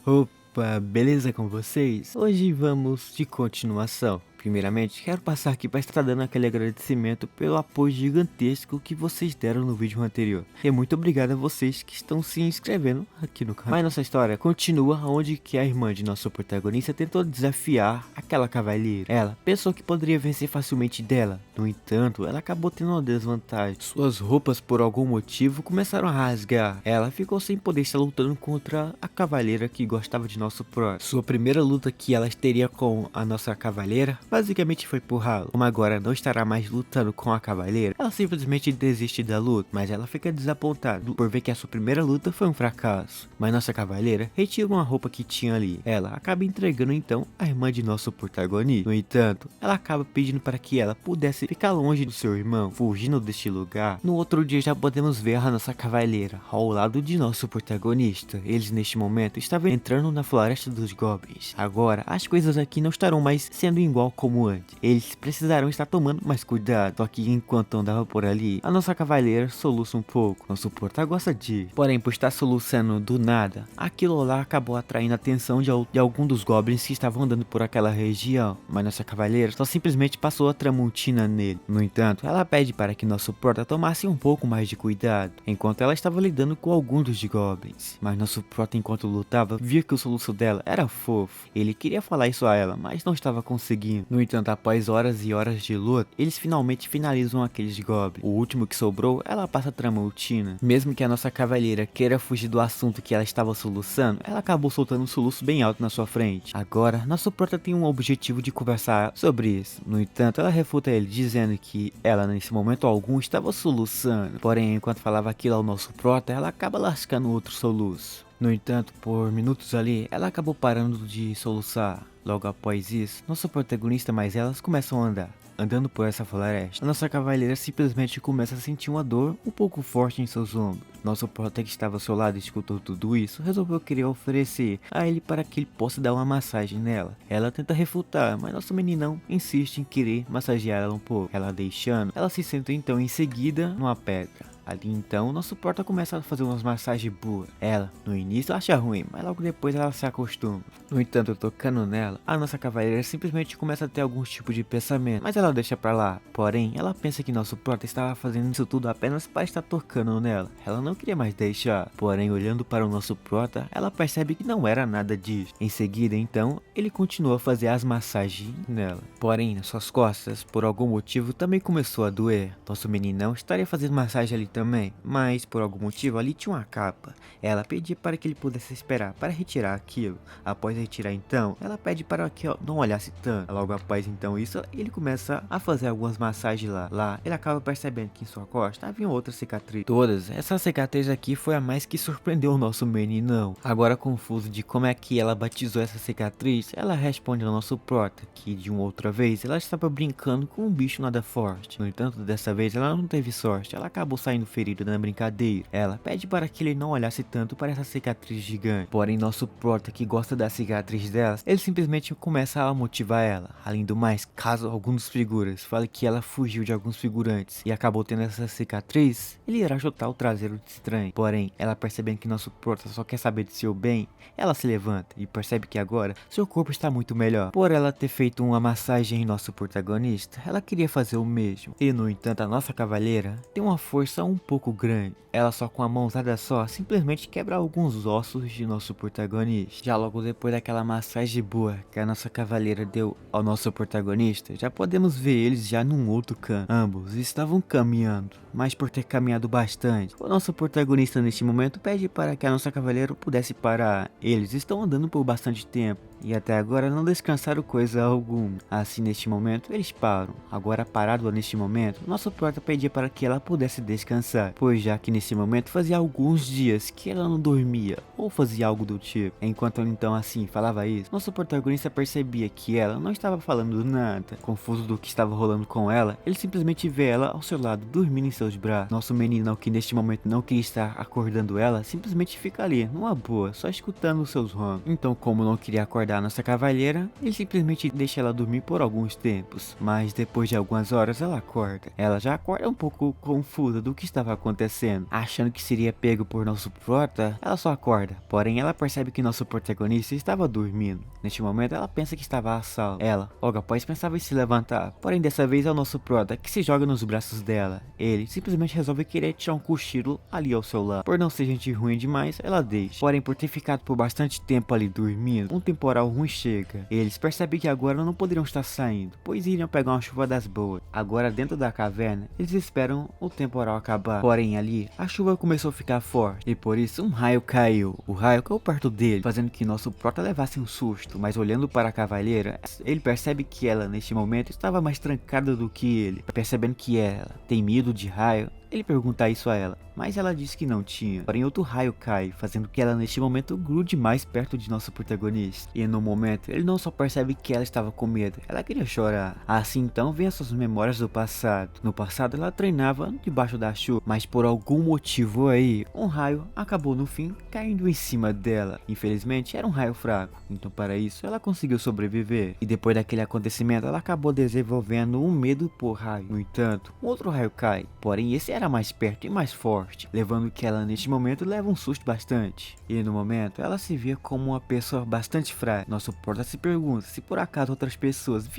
Opa, beleza com vocês? Hoje vamos de continuação. Primeiramente, quero passar aqui para estar dando aquele agradecimento pelo apoio gigantesco que vocês deram no vídeo anterior. E muito obrigado a vocês que estão se inscrevendo aqui no canal. Mas nossa história continua onde que a irmã de nosso protagonista tentou desafiar aquela cavaleira. Ela pensou que poderia vencer facilmente dela. No entanto, ela acabou tendo uma desvantagem. Suas roupas, por algum motivo, começaram a rasgar. Ela ficou sem poder estar lutando contra a cavaleira que gostava de nosso pró. Sua primeira luta que ela teria com a nossa cavaleira basicamente foi por ralo. Como agora não estará mais lutando com a cavaleira, ela simplesmente desiste da luta, mas ela fica desapontada por ver que a sua primeira luta foi um fracasso. Mas nossa cavaleira retira uma roupa que tinha ali. Ela acaba entregando então a irmã de nosso protagonista. No entanto, ela acaba pedindo para que ela pudesse ficar longe do seu irmão, fugindo deste lugar. No outro dia já podemos ver a nossa cavaleira ao lado de nosso protagonista. Eles neste momento estavam entrando na floresta dos goblins. Agora as coisas aqui não estarão mais sendo igual como antes. Eles precisarão estar tomando mais cuidado. Só que enquanto andava por ali, a nossa cavaleira soluça um pouco. Nosso protagonista gosta disso. Porém, por estar soluçando do nada, aquilo lá acabou atraindo a atenção de algum dos goblins que estavam andando por aquela região. Mas nossa cavaleira só simplesmente passou a tramontina nele. No entanto, ela pede para que nosso prota tomasse um pouco mais de cuidado, enquanto ela estava lidando com alguns dos goblins. Mas nosso prota, enquanto lutava, via que o soluço dela era fofo. Ele queria falar isso a ela, mas não estava conseguindo. No entanto, após horas e horas de luta, eles finalmente finalizam aqueles goblins. O último que sobrou, ela passa a tramontina. Mesmo que a nossa cavaleira queira fugir do assunto que ela estava soluçando, ela acabou soltando um soluço bem alto na sua frente. Agora, nosso prota tem um objetivo de conversar sobre isso. No entanto, ela refuta ele, dizendo que ela, nesse momento algum, estava soluçando. Porém, enquanto falava aquilo ao nosso prota, ela acaba lascando outro soluço. No entanto, por minutos ali, ela acabou parando de soluçar. Logo após isso, nosso protagonista mais elas começam a andar. Andando por essa floresta, a nossa cavaleira simplesmente começa a sentir uma dor um pouco forte em seus ombros. Nosso prota que estava ao seu lado e escutou tudo isso, resolveu querer oferecer a ele para que ele possa dar uma massagem nela. Ela tenta refutar, mas nosso meninão insiste em querer massagear ela um pouco. Ela deixando, ela se senta então em seguida numa pedra. Ali então, nosso porta começa a fazer umas massagens boas. Ela, no início, acha ruim, mas logo depois ela se acostuma. No entanto, tocando nela, a nossa cavaleira simplesmente começa a ter alguns tipos de pensamento, mas ela deixa pra lá. Porém, ela pensa que nosso porta estava fazendo isso tudo apenas para estar tocando nela. Ela não queria mais deixar. Porém, olhando para o nosso prota, ela percebe que não era nada disso. Em seguida, então, ele continua a fazer as massagens nela. Porém, nas suas costas, por algum motivo, também começou a doer. Nosso meninão estaria fazendo massagem ali também, mas por algum motivo ali tinha uma capa. Ela pedia para que ele pudesse esperar para retirar aquilo. Após retirar então, ela pede para que não olhasse tanto. Logo após então isso, ele começa a fazer algumas massagens lá. Lá, ele acaba percebendo que em sua costa havia outra cicatriz. Todas, essa cicatriz aqui foi a mais que surpreendeu o nosso meninão. Agora confuso de como é que ela batizou essa cicatriz, ela responde ao nosso prota que de uma outra vez ela estava brincando com um bicho nada forte. No entanto, dessa vez ela não teve sorte, ela acabou saindo ferido na brincadeira. Ela pede para que ele não olhasse tanto para essa cicatriz gigante. Porém, nosso prota que gosta da cicatriz delas, ele simplesmente começa a motivar ela. Além do mais, caso algum dos figuras fale que ela fugiu de alguns figurantes e acabou tendo essa cicatriz, ele irá chutar o traseiro de estranho. Porém, ela percebendo que nosso prota só quer saber de seu bem, ela se levanta e percebe que agora seu corpo está muito melhor. Por ela ter feito uma massagem em nosso protagonista, ela queria fazer o mesmo. E no entanto, a nossa cavaleira tem uma força um pouco grande. Ela só com a mãozada só simplesmente quebra alguns ossos de nosso protagonista. Já logo depois daquela massagem boa que a nossa cavaleira deu ao nosso protagonista, já podemos ver eles já num outro canto. Ambos estavam caminhando, mas por ter caminhado bastante, o nosso protagonista neste momento pede para que a nossa cavaleira pudesse parar. Eles estão andando por bastante tempo e até agora não descansaram coisa alguma. Assim, neste momento, eles param. Agora, parado neste momento, nosso prota pedia para que ela pudesse descansar, pois já que nesse momento fazia alguns dias que ela não dormia, ou fazia algo do tipo. Enquanto então assim falava isso, nosso protagonista percebia que ela não estava falando nada. Confuso do que estava rolando com ela, ele simplesmente vê ela ao seu lado, dormindo em seus braços. Nosso menino, que neste momento não queria estar acordando ela, simplesmente fica ali, numa boa, só escutando os seus roncos. Então, como não queria acordar acordar a nossa cavalheira, ele simplesmente deixa ela dormir por alguns tempos, mas depois de algumas horas ela acorda. Ela já acorda um pouco confusa do que estava acontecendo, achando que seria pego por nosso prota, ela só acorda, porém ela percebe que nosso protagonista estava dormindo. Neste momento ela pensa que estava a salvo. Ela, logo após, pensava em se levantar, porém dessa vez é o nosso prota que se joga nos braços dela. Ele simplesmente resolve querer tirar um cochilo ali ao seu lado. Por não ser gente ruim demais, ela deixa. Porém, por ter ficado por bastante tempo ali dormindo, um temporal ruim chega. Eles percebem que agora não poderiam estar saindo, pois iriam pegar uma chuva das boas. Agora dentro da caverna, eles esperam o temporal acabar. Porém ali, a chuva começou a ficar forte, e por isso um raio caiu. O raio caiu perto dele, fazendo que nosso prota levasse um susto, mas olhando para a cavalheira, ele percebe que ela neste momento estava mais trancada do que ele. Percebendo que ela tem medo de raio, ele pergunta isso a ela, mas ela diz que não tinha. Porém outro raio cai, fazendo que ela neste momento grude mais perto de nosso protagonista. E no momento, ele não só percebe que ela estava com medo, ela queria chorar. Assim então vem as suas memórias do passado. No passado ela treinava debaixo da chuva, mas por algum motivo aí, um raio acabou no fim caindo em cima dela. Infelizmente era um raio fraco, então para isso ela conseguiu sobreviver. E depois daquele acontecimento ela acabou desenvolvendo um medo por raio. No entanto, um outro raio cai, porém esse era mais perto e mais forte, levando que ela neste momento leva um susto bastante. E no momento ela se vê como uma pessoa bastante frágil. Nosso prota se pergunta se por acaso outras pessoas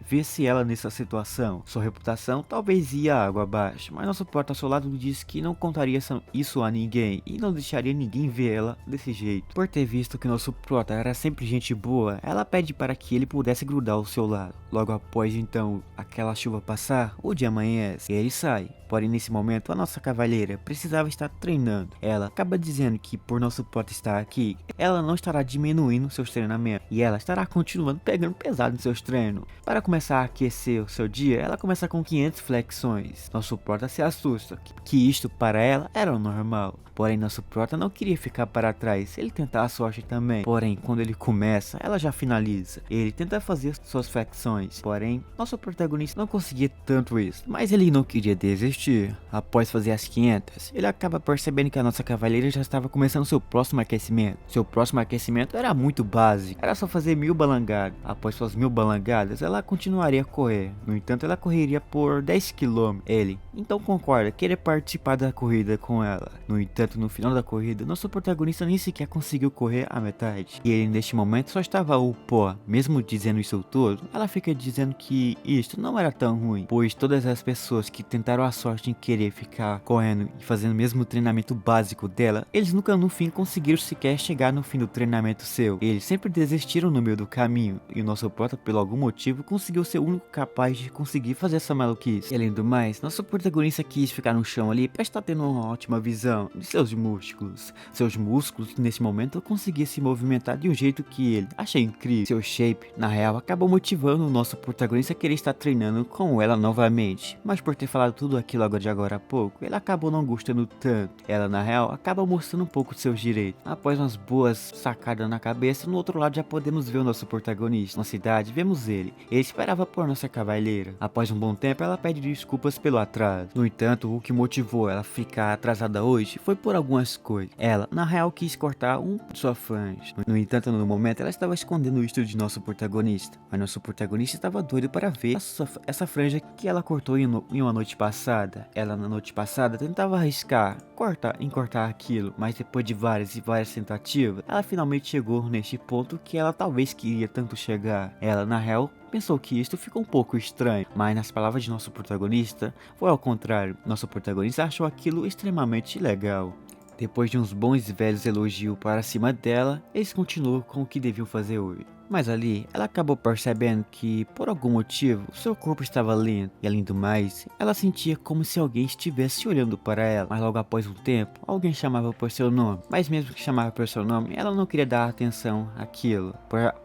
vissem ela nessa situação, sua reputação talvez ia água abaixo, mas nosso prota ao seu lado diz que não contaria isso a ninguém e não deixaria ninguém ver ela desse jeito. Por ter visto que nosso prota era sempre gente boa, ela pede para que ele pudesse grudar ao seu lado. Logo após então aquela chuva passar, o dia amanhece e ele sai. Porém nesse momento a nossa cavalheira precisava estar treinando. Ela acaba dizendo que por nosso prota estar aqui, ela não estará diminuindo seus treinamentos e ela estará continuando pegando pesado em seus treinos. Para começar a aquecer o seu dia, ela começa com 500 flexões. Nosso prota se assusta, que isto para ela era o normal. Porém nosso prota não queria ficar para trás, ele tenta a sorte também. Porém quando ele começa, ela já finaliza. Ele tenta fazer suas flexões, porém nosso protagonista não conseguia tanto isso, mas ele não queria desistir. Após fazer as 500, ele acaba percebendo que a nossa cavaleira já estava começando seu próximo aquecimento. Seu próximo aquecimento era muito básico, era só fazer 1000 balangadas. Após suas 1000 balangadas, ela continuaria a correr. No entanto, ela correria por 10 km. Ele então concorda, querer participar da corrida com ela. No entanto, no final da corrida, nosso protagonista nem sequer conseguiu correr a metade. E ele neste momento só estava o pó. Mesmo dizendo isso tudo, ela fica dizendo que isto não era tão ruim, pois todas as pessoas que tentaram a sorte em querer ficar correndo e fazendo o mesmo treinamento básico dela, eles nunca no fim conseguiram sequer chegar no fim do treinamento seu. Eles sempre desistiram no meio do caminho, e o nosso prota por algum motivo conseguiu ser o único capaz de conseguir fazer essa maluquice. E além do mais, nosso protagonista quis ficar no chão ali para estar tendo uma ótima visão de seus músculos. Seus músculos nesse momento conseguiam se movimentar de um jeito que ele achei incrível. Seu shape, na real, acabou motivando o nosso protagonista a querer estar treinando com ela novamente, mas por ter falado tudo aquilo agora há pouco, ele acabou não gostando tanto. Ela na real acaba mostrando um pouco de seus direitos. Após umas boas sacadas na cabeça, no outro lado já podemos ver o nosso protagonista. Na cidade vemos ele esperava por nossa cavalheira. Após um bom tempo ela pede desculpas pelo atraso. No entanto, o que motivou ela a ficar atrasada hoje foi por algumas coisas. Ela na real quis cortar de sua franja. No entanto, no momento ela estava escondendo isto de nosso protagonista, mas nosso protagonista estava doido para ver essa franja que ela cortou em uma noite passada. Ela na noite passada tentava arriscar cortar aquilo, mas depois de várias e várias tentativas, ela finalmente chegou neste ponto que ela talvez queria tanto chegar. Ela na real pensou que isto ficou um pouco estranho, mas nas palavras de nosso protagonista, foi ao contrário. Nosso protagonista achou aquilo extremamente legal. Depois de uns bons e velhos elogios para cima dela, eles continuam com o que deviam fazer hoje. Mas ali, ela acabou percebendo que, por algum motivo, seu corpo estava lento. E além do mais, ela sentia como se alguém estivesse olhando para ela. Mas logo após um tempo, alguém chamava por seu nome. Mas mesmo que chamava por seu nome, ela não queria dar atenção àquilo.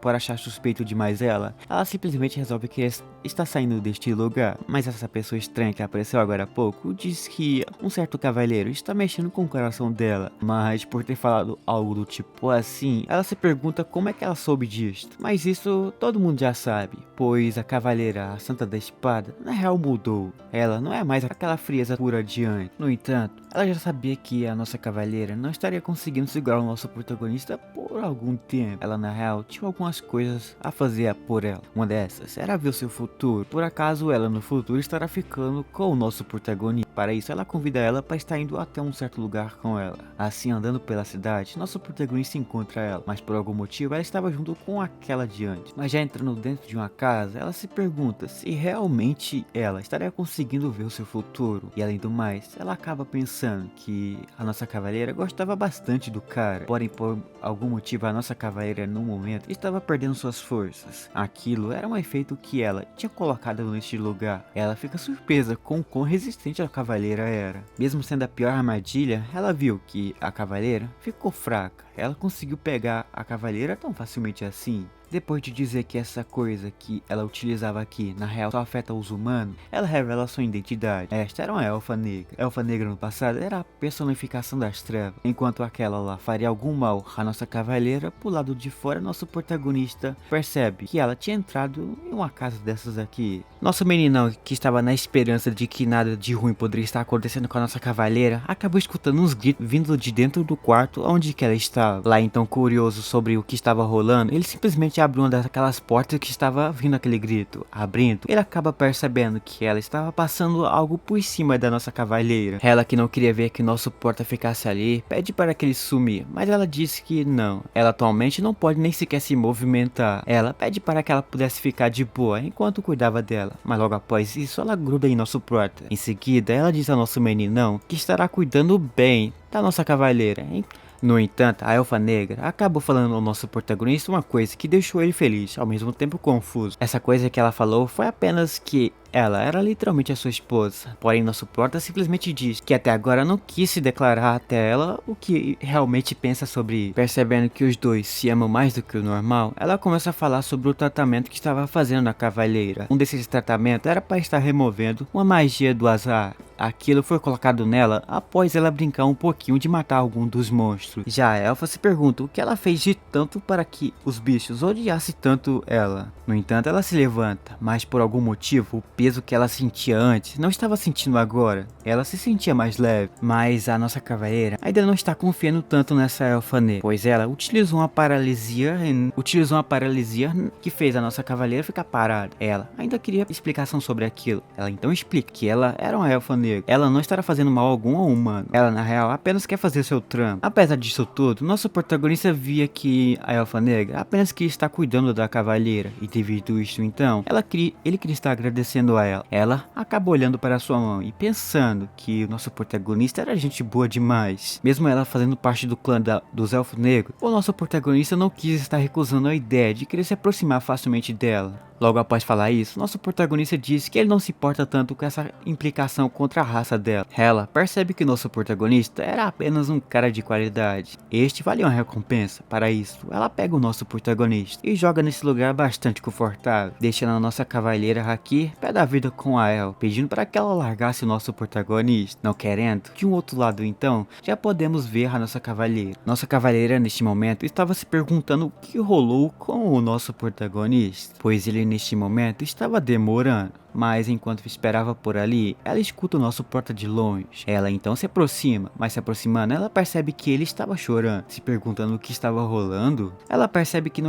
Por achar suspeito demais ela simplesmente resolve que está saindo deste lugar. Mas essa pessoa estranha que apareceu agora há pouco, diz que um certo cavalheiro está mexendo com o coração dela. Mas por ter falado algo do tipo assim, ela se pergunta como é que ela soube disto. Mas isso todo mundo já sabe, pois a cavaleira, a Santa da Espada, na real mudou. Ela não é mais aquela frieza pura de antes. No entanto, Ela já sabia que a nossa cavaleira não estaria conseguindo segurar o nosso protagonista por algum tempo. Ela, na real, tinha algumas coisas a fazer por ela. Uma dessas era ver o seu futuro. Por acaso ela no futuro estará ficando com o nosso protagonista. Para isso, ela convida ela para estar indo até um certo lugar com ela. Assim, andando pela cidade, nosso protagonista encontra ela, mas por algum motivo ela estava junto com aquela de antes. Mas já entrando dentro de uma casa, ela se pergunta se realmente ela estaria conseguindo ver o seu futuro. E além do mais, ela acaba pensando que a nossa cavaleira gostava bastante do cara, porém por algum motivo a nossa cavaleira no momento estava perdendo suas forças. Aquilo era um efeito que ela tinha colocado neste lugar. Ela fica surpresa com o quão resistente a cavaleira era. Mesmo sendo a pior armadilha, ela viu que a cavaleira ficou fraca. Ela conseguiu pegar a cavaleira tão facilmente assim. Depois de dizer que essa coisa que ela utilizava aqui, na real, só afeta os humanos, ela revela sua identidade. Esta era uma elfa negra. Elfa negra no passado era a personificação das trevas. Enquanto aquela lá faria algum mal à nossa cavaleira, pro lado de fora, nosso protagonista percebe que ela tinha entrado em uma casa dessas aqui. Nosso meninão, que estava na esperança de que nada de ruim poderia estar acontecendo com a nossa cavaleira, acabou escutando uns gritos vindo de dentro do quarto onde que ela estava. Lá então, curioso sobre o que estava rolando, ele simplesmente abre uma daquelas portas que estava vindo aquele grito. Abrindo, ele acaba percebendo que ela estava passando algo por cima da nossa cavaleira. Ela, que não queria ver que nosso porta ficasse ali, pede para que ele sumir, mas ela disse que não. Ela atualmente não pode nem sequer se movimentar. Ela pede para que ela pudesse ficar de boa enquanto cuidava dela, mas logo após isso ela gruda em nosso porta. Em seguida, ela diz ao nosso meninão que estará cuidando bem da nossa cavaleira, hein? No entanto, a elfa negra acabou falando ao nosso protagonista uma coisa que deixou ele feliz, ao mesmo tempo confuso. Essa coisa que ela falou foi apenas que ela era literalmente a sua esposa. Porém, nosso porta simplesmente diz que até agora não quis se declarar até ela o que realmente pensa sobre. Percebendo que os dois se amam mais do que o normal, ela começa a falar sobre o tratamento que estava fazendo na cavaleira. Um desses tratamentos era para estar removendo uma magia do azar. Aquilo foi colocado nela após ela brincar um pouquinho de matar algum dos monstros. Já a elfa se pergunta o que ela fez de tanto para que os bichos odiassem tanto ela. No entanto, ela se levanta, mas por algum motivo o peso que ela sentia antes não estava sentindo agora. Ela se sentia mais leve, mas a nossa cavaleira ainda não está confiando tanto nessa elfa negra, pois ela utilizou uma paralisia que fez a nossa cavaleira ficar parada. Ela ainda queria explicação sobre aquilo. Ela então explica que ela era uma elfa negra. Ela não estará fazendo mal algum ao humano. Ela, na real, apenas quer fazer seu trampo. Apesar disso tudo, nosso protagonista via que a elfa negra apenas queria estar cuidando da cavaleira, e devido isso então, ele queria estar agradecendo a ela. Ela acabou olhando para sua mão e pensando que o nosso protagonista era gente boa demais. Mesmo ela fazendo parte do clã dos elfos negros, o nosso protagonista não quis estar recusando a ideia de querer se aproximar facilmente dela. Logo após falar isso, nosso protagonista diz que ele não se importa tanto com essa implicação contra a raça dela. Ela percebe que nosso protagonista era apenas um cara de qualidade. Este valia uma recompensa. Para isso, ela pega o nosso protagonista e joga nesse lugar bastante confortável, deixando a nossa cavaleira aqui pé da vida com a El, pedindo para que ela largasse o nosso protagonista. Não querendo, de um outro lado então, já podemos ver a nossa cavaleira. Nossa cavaleira neste momento estava se perguntando o que rolou com o nosso protagonista, pois ele neste momento estava demorando. Mas enquanto esperava por ali, ela escuta o nosso porta de longe. Ela então se aproxima, mas se aproximando, ela percebe que ele estava chorando, se perguntando o que estava rolando. Ela percebe que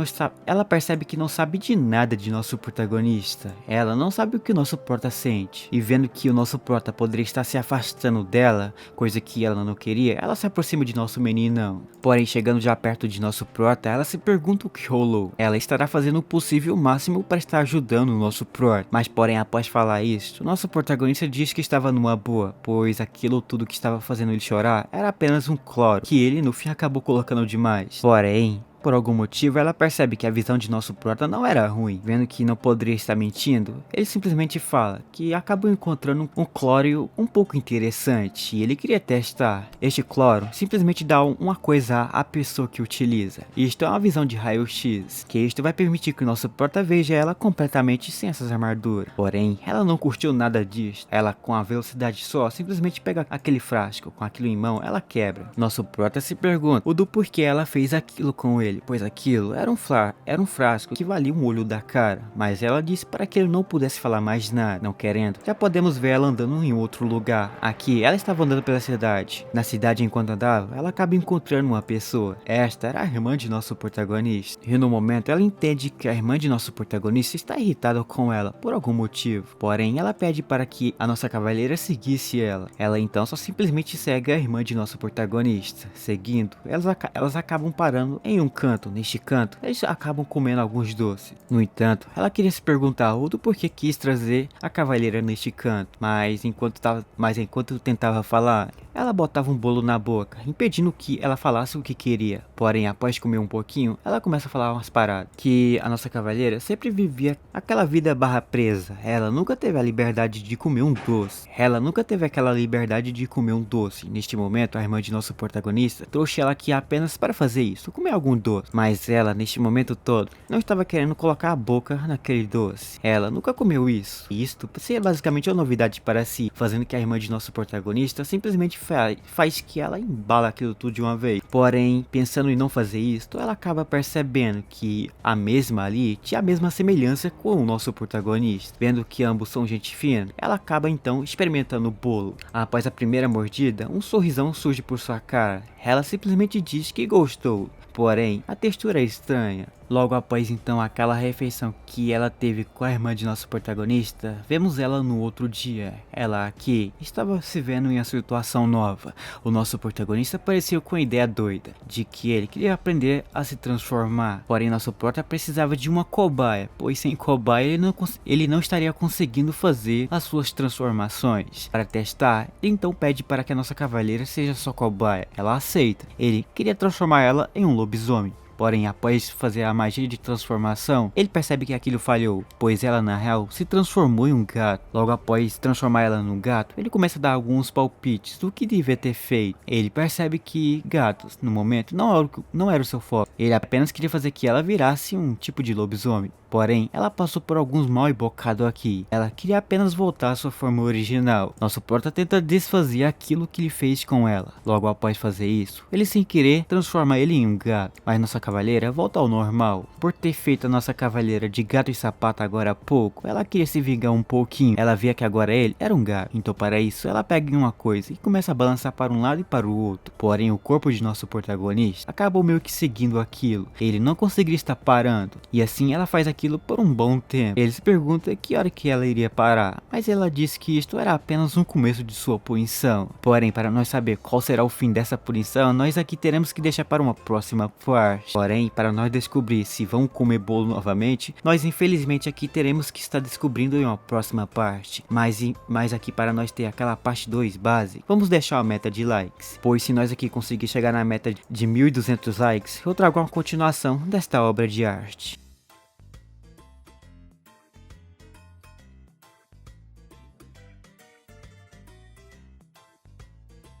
não sabe de nada de nosso protagonista. Ela não sabe o que o nosso porta sente. E vendo que o nosso porta poderia estar se afastando dela, coisa que ela não queria, ela se aproxima de nosso meninão. Porém, chegando já perto de nosso porta, ela se pergunta o que rolou. Ela estará fazendo o possível máximo para estar ajudando o nosso porta, mas porém após falar isso, nosso protagonista diz que estava numa boa, pois aquilo tudo que estava fazendo ele chorar era apenas um cloro, que ele no fim acabou colocando demais. Porém, por algum motivo, ela percebe que a visão de nosso prota não era ruim. Vendo que não poderia estar mentindo, ele simplesmente fala que acabou encontrando um cloro um pouco interessante e ele queria testar. Este cloro simplesmente dá uma coisa à pessoa que utiliza. Isto é uma visão de raio-x, que isto vai permitir que o nosso prota veja ela completamente sem essas armaduras. Porém, ela não curtiu nada disso. Ela, com a velocidade só, simplesmente pega aquele frasco, com aquilo em mão, ela quebra. Nosso prota se pergunta o do porquê ela fez aquilo com ele. ele, pois aquilo era um frasco que valia um olho da cara, mas ela disse para que ele não pudesse falar mais nada. Não querendo, já podemos ver ela andando em outro lugar. Aqui, ela estava andando pela cidade. Na cidade, enquanto andava, ela acaba encontrando uma pessoa. Esta era a irmã de nosso protagonista. E no momento, ela entende que a irmã de nosso protagonista está irritada com ela, por algum motivo. Porém, ela pede para que a nossa cavaleira seguisse ela. Ela então só simplesmente segue a irmã de nosso protagonista. Seguindo, elas acabam parando em um canto. Neste canto, eles acabam comendo alguns doces. No entanto, ela queria se perguntar do porquê quis trazer a cavaleira neste canto. Mas enquanto tentava falar, ela botava um bolo na boca, impedindo que ela falasse o que queria. Porém, após comer um pouquinho, ela começa a falar umas paradas. Que a nossa cavaleira sempre vivia aquela vida barra presa. Ela nunca teve a liberdade de comer um doce. Ela nunca teve aquela liberdade de comer um doce. Neste momento, a irmã de nosso protagonista trouxe ela aqui apenas para fazer isso, comer algum doce. Mas ela, neste momento todo, não estava querendo colocar a boca naquele doce. Ela nunca comeu isso. E isto seria basicamente uma novidade para si, fazendo que a irmã de nosso protagonista simplesmente faz que ela embala aquilo tudo de uma vez. Porém, pensando em não fazer isto, ela acaba percebendo que a mesma ali tinha a mesma semelhança com o nosso protagonista. Vendo que ambos são gente fina, ela acaba então experimentando o bolo. Após a primeira mordida, um sorrisão surge por sua cara. Ela simplesmente diz que gostou. Porém, a textura é estranha. Logo após então aquela refeição que ela teve com a irmã de nosso protagonista, vemos ela no outro dia. Ela aqui estava se vendo em uma situação nova. O nosso protagonista apareceu com a ideia doida de que ele queria aprender a se transformar. Porém, nosso prota precisava de uma cobaia, pois sem cobaia ele não estaria conseguindo fazer as suas transformações. Para testar, ele então pede para que a nossa cavaleira seja sua cobaia. Ela aceita. Ele queria transformar ela em um lobisomem. Porém, após fazer a magia de transformação, ele percebe que aquilo falhou, pois ela na real se transformou em um gato. Logo após transformar ela num gato, ele começa a dar alguns palpites do que devia ter feito. Ele percebe que gatos, no momento, não era o seu foco. Ele apenas queria fazer que ela virasse um tipo de lobisomem. Porém, ela passou por alguns mal e bocado aqui. Ela queria apenas voltar à sua forma original. Nosso prota tenta desfazer aquilo que ele fez com ela. Logo após fazer isso, ele sem querer transforma ele em um gato. Mas nossa cavaleira volta ao normal. Por ter feito a nossa cavaleira de gato e sapato agora há pouco, ela queria se vingar um pouquinho. Ela via que agora ele era um gato. Então para isso, ela pega em uma coisa e começa a balançar para um lado e para o outro. Porém, o corpo de nosso protagonista acabou meio que seguindo aquilo. Ele não conseguiria estar parando. E assim ela faz aquilo por um bom tempo. Ele se pergunta que hora que ela iria parar, mas ela disse que isto era apenas um começo de sua punição. Porém, para nós saber qual será o fim dessa punição, nós aqui teremos que deixar para uma próxima parte. Porém, para nós descobrir se vão comer bolo novamente, nós infelizmente aqui teremos que estar descobrindo em uma próxima parte. Mas aqui para nós ter aquela parte 2 base, vamos deixar a meta de likes, pois se nós aqui conseguir chegar na meta de 1.200 likes, eu trago uma continuação desta obra de arte.